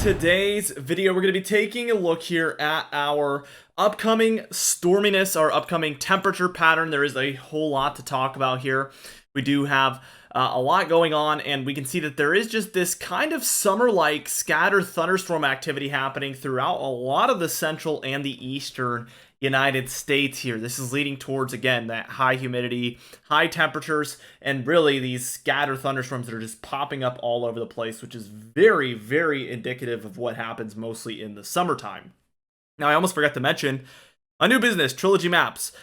today's video, we're going to be taking a look here at our upcoming storminess, our upcoming temperature pattern. There is a whole lot to talk about here. We do have a lot going on, and we can see that there is just this kind of summer-like scattered thunderstorm activity happening throughout a lot of the central and the eastern United States here. This is leading towards, again, that high humidity, high temperatures, and really these scattered thunderstorms that are just popping up all over the place, which is very, very indicative of what happens mostly in the summertime. Now, I almost forgot to mention a new business, Trilogy Maps.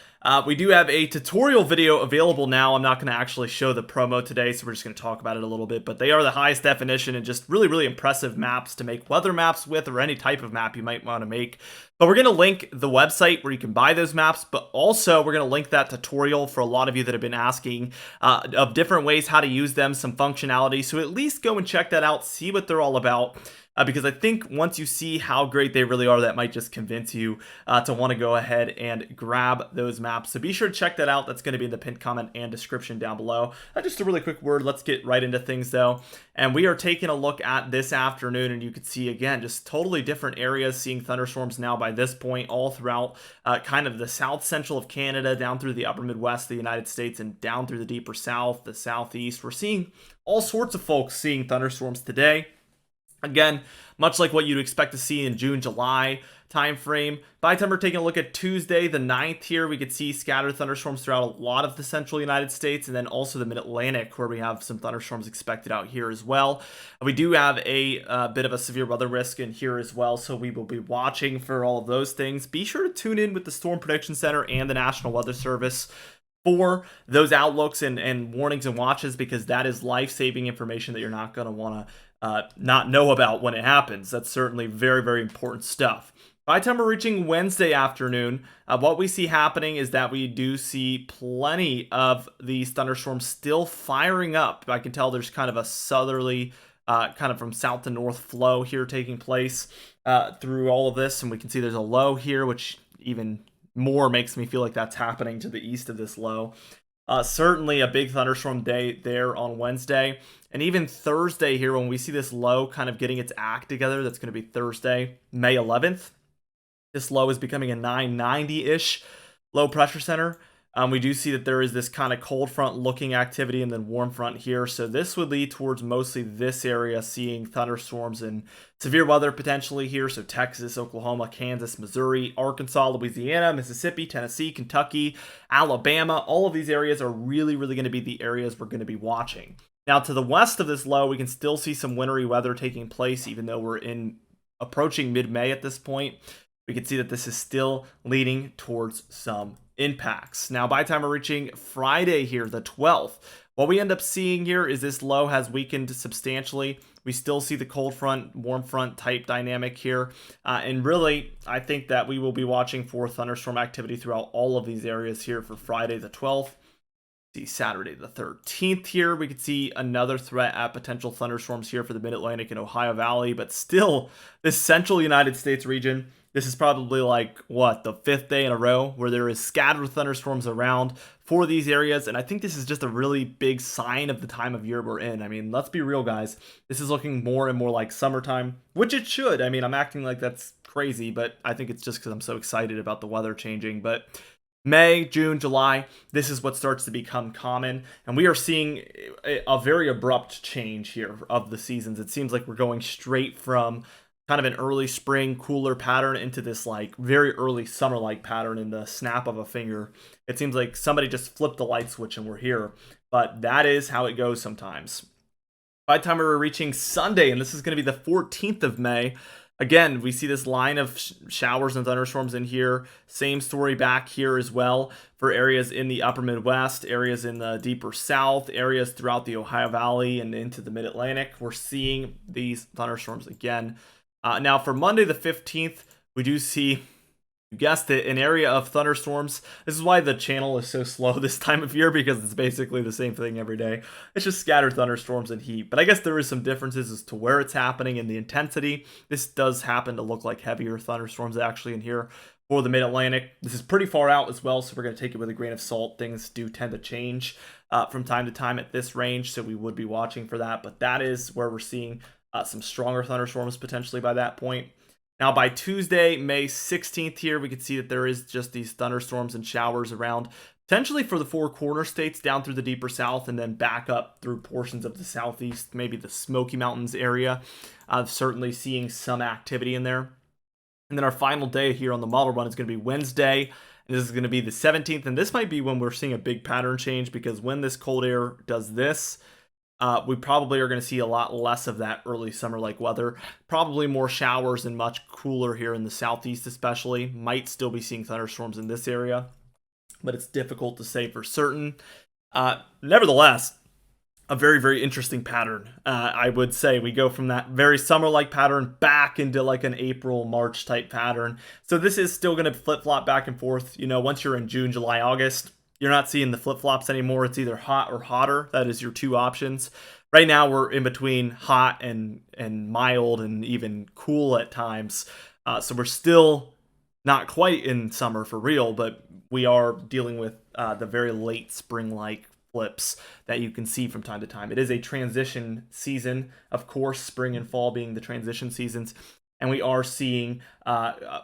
We do have a tutorial video available now. I'm not going to actually show the promo today, so we're just going to talk about it a little bit. But they are the highest definition and just really, really impressive maps to make weather maps with, or any type of map you might want to make. But we're going to link the website where you can buy those maps, but also we're going to link that tutorial for a lot of you that have been asking of different ways how to use them, some functionality. So at least go and check that out, see what they're all about. Because I think once you see how great they really are, that might just convince you to want to go ahead and grab those maps. So be sure to check that out. That's going to be in the pinned comment and description down below. Just a really quick word. Let's get right into things though. And we are taking a look at this afternoon, and you can see again, just totally different areas, seeing thunderstorms now by this point all throughout kind of the south central of Canada, down through the upper Midwest of the United States, and down through the deeper south, the southeast. We're seeing all sorts of folks seeing thunderstorms today. Again, much like what you'd expect to see in June, July time frame. By the time we're taking a look at Tuesday, the 9th here, we could see scattered thunderstorms throughout a lot of the central United States, and then also the mid-Atlantic, where we have some thunderstorms expected out here as well. We do have a bit of a severe weather risk in here as well, so we will be watching for all of those things. Be sure to tune in with the Storm Prediction Center and the National Weather Service for those outlooks and warnings and watches, because that is life-saving information that you're not going to want to not know about when it happens. That's certainly very, very important stuff. By the time we're reaching Wednesday afternoon, what we see happening is that we do see plenty of these thunderstorms still firing up. I can tell there's kind of a southerly, kind of from south to north flow here taking place through all of this. And we can see there's a low here, which even more makes me feel like that's happening to the east of this low. Certainly a big thunderstorm day there on Wednesday. And even Thursday here, when we see this low kind of getting its act together, that's going to be Thursday, May 11th. This low is becoming a 990-ish low pressure center. We do see that there is this kind of cold front looking activity and then warm front here. So this would lead towards mostly this area seeing thunderstorms and severe weather potentially here. So Texas, Oklahoma, Kansas, Missouri, Arkansas, Louisiana, Mississippi, Tennessee, Kentucky, Alabama. All of these areas are really, really going to be the areas we're going to be watching. Now to the west of this low, we can still see some wintry weather taking place, even though we're approaching mid-May at this point. We can see that this is still leading towards some impacts. Now, by the time we're reaching Friday here, the 12th, what we end up seeing here is this low has weakened substantially. We still see the cold front, warm front type dynamic here. And really, I think that we will be watching for thunderstorm activity throughout all of these areas here for Friday the 12th. See Saturday the 13th here. We could see another threat at potential thunderstorms here for the Mid-Atlantic and Ohio Valley, but still this central United States region, this is probably like, what, the 5th day in a row where there is scattered thunderstorms around for these areas. And I think this is just a really big sign of the time of year we're in. I mean, let's be real, guys. This is looking more and more like summertime, which it should. I mean, I'm acting like that's crazy, but I think it's just because I'm so excited about the weather changing. But May, June, July, this is what starts to become common. And we are seeing a very abrupt change here of the seasons. It seems like we're going straight from kind of an early spring cooler pattern into this like very early summer-like pattern in the snap of a finger. It seems like somebody just flipped the light switch and we're here. But that is how it goes sometimes. By the time we're reaching Sunday, and this is going to be the 14th of May, again, we see this line of showers and thunderstorms in here. Same story back here as well for areas in the upper Midwest, areas in the deeper south, areas throughout the Ohio Valley and into the Mid-Atlantic. We're seeing these thunderstorms again. Now for Monday the 15th, we do see, you guessed it, an area of thunderstorms. This is why the channel is so slow this time of year, because it's basically the same thing every day. It's just scattered thunderstorms and heat. But I guess there is some differences as to where it's happening and the intensity. This does happen to look like heavier thunderstorms actually in here for the Mid-Atlantic. This is pretty far out as well, so we're going to take it with a grain of salt. Things do tend to change from time to time at this range, so we would be watching for that. But that is where we're seeing some stronger thunderstorms potentially by that point. Now by Tuesday, May 16th here, we can see that there is just these thunderstorms and showers around, potentially for the four corner states down through the deeper south and then back up through portions of the southeast, maybe the Smoky Mountains area. Certainly seeing some activity in there. And then our final day here on the model run is going to be Wednesday. And this is going to be the 17th. And this might be when we're seeing a big pattern change, because when this cold air does this, we probably are going to see a lot less of that early summer-like weather. Probably more showers and much cooler here in the southeast especially. Might still be seeing thunderstorms in this area, but it's difficult to say for certain. Nevertheless, a very, very interesting pattern. I would say we go from that very summer-like pattern back into like an April, March type pattern. So this is still going to flip-flop back and forth. You know, once you're in June, July, August, you're not seeing the flip-flops anymore. It's either hot or hotter. That is your two options. Right now, we're in between hot and mild and even cool at times. So we're still not quite in summer for real, but we are dealing with the very late spring-like flips that you can see from time to time. It is a transition season, of course, spring and fall being the transition seasons, and we are seeing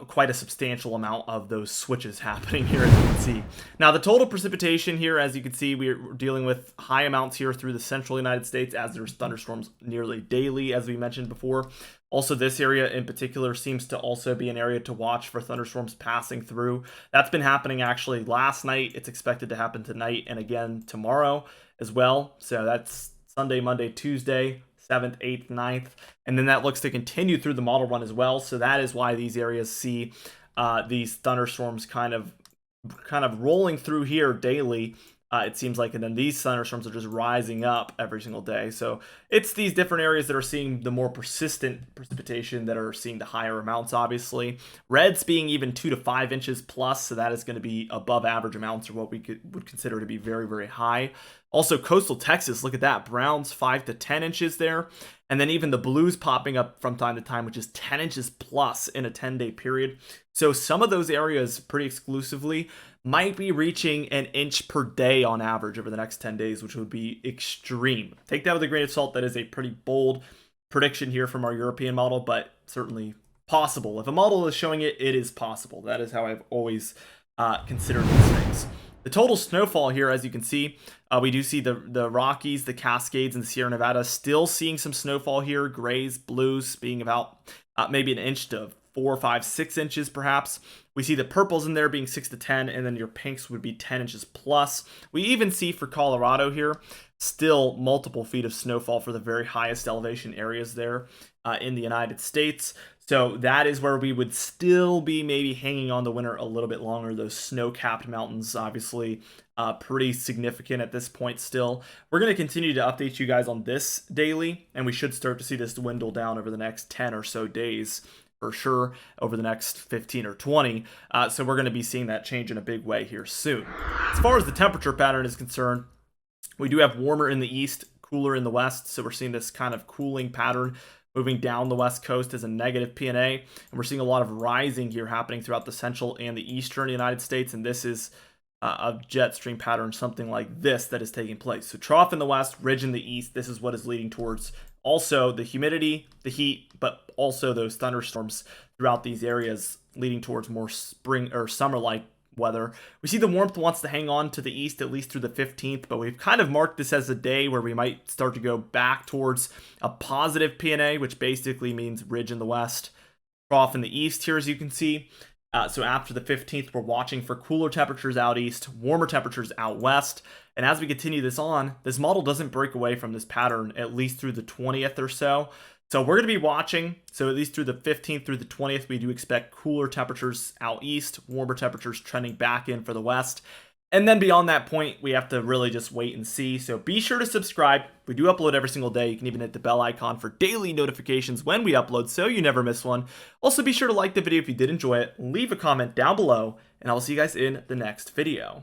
quite a substantial amount of those switches happening here, as you can see. Now, the total precipitation here, as you can see, we're dealing with high amounts here through the central United States, as there's thunderstorms nearly daily, as we mentioned before. Also, this area in particular seems to also be an area to watch for thunderstorms passing through. That's been happening actually last night. It's expected to happen tonight and again tomorrow as well. So that's Sunday, Monday, Tuesday, 7th, 8th, 9th. And then that looks to continue through the model run as well. So that is why these areas see these thunderstorms kind of rolling through here daily. It seems like, and then these thunderstorms are just rising up every single day. So it's these different areas that are seeing the more persistent precipitation that are seeing the higher amounts, obviously. Reds being even 2 to 5 inches plus, so that is going to be above average amounts, or what we would consider to be very, very high. Also, coastal Texas, look at that. Browns 5 to 10 inches there. And then even the blues popping up from time to time, which is 10 inches plus in a 10-day period. So some of those areas pretty exclusively might be reaching an inch per day on average over the next 10 days, which would be extreme. Take that with a grain of salt. That is a pretty bold prediction here from our European model, but certainly possible. If a model is showing it, it is possible. That is how I've always considered these things. The total snowfall here, as you can see, we do see the Rockies, the Cascades, and the Sierra Nevada still seeing some snowfall here. Grays, blues being about maybe an inch to 4, 5, 6 inches perhaps. We see the purples in there being 6 to 10, and then your pinks would be 10 inches plus. We even see for Colorado here still multiple feet of snowfall for the very highest elevation areas there in the United States. So that is where we would still be maybe hanging on the winter a little bit longer. Those snow-capped mountains, obviously, pretty significant at this point still. We're going to continue to update you guys on this daily, and we should start to see this dwindle down over the next 10 or so days, for sure, over the next 15 or 20. So we're going to be seeing that change in a big way here soon. As far as the temperature pattern is concerned, we do have warmer in the east, cooler in the west. So we're seeing this kind of cooling pattern moving down the west coast as a negative PNA. And we're seeing a lot of rising here happening throughout the central and the eastern United States. And this is a jet stream pattern, something like this, that is taking place. So trough in the west, ridge in the east. This is what is leading towards also the humidity, the heat, but also those thunderstorms throughout these areas, leading towards more spring or summer-like weather. We see the warmth wants to hang on to the east at least through the 15th, but we've kind of marked this as a day where we might start to go back towards a positive PNA, which basically means ridge in the west, trough in the east here, as you can see. So after the 15th, we're watching for cooler temperatures out east, warmer temperatures out west. And as we continue this on, this model doesn't break away from this pattern at least through the 20th or so. So we're going to be watching. So at least through the 15th through the 20th, we do expect cooler temperatures out east, warmer temperatures trending back in for the west. And then beyond that point, we have to really just wait and see. So be sure to subscribe. We do upload every single day. You can even hit the bell icon for daily notifications when we upload so you never miss one. Also, be sure to like the video if you did enjoy it. Leave a comment down below, and I will see you guys in the next video.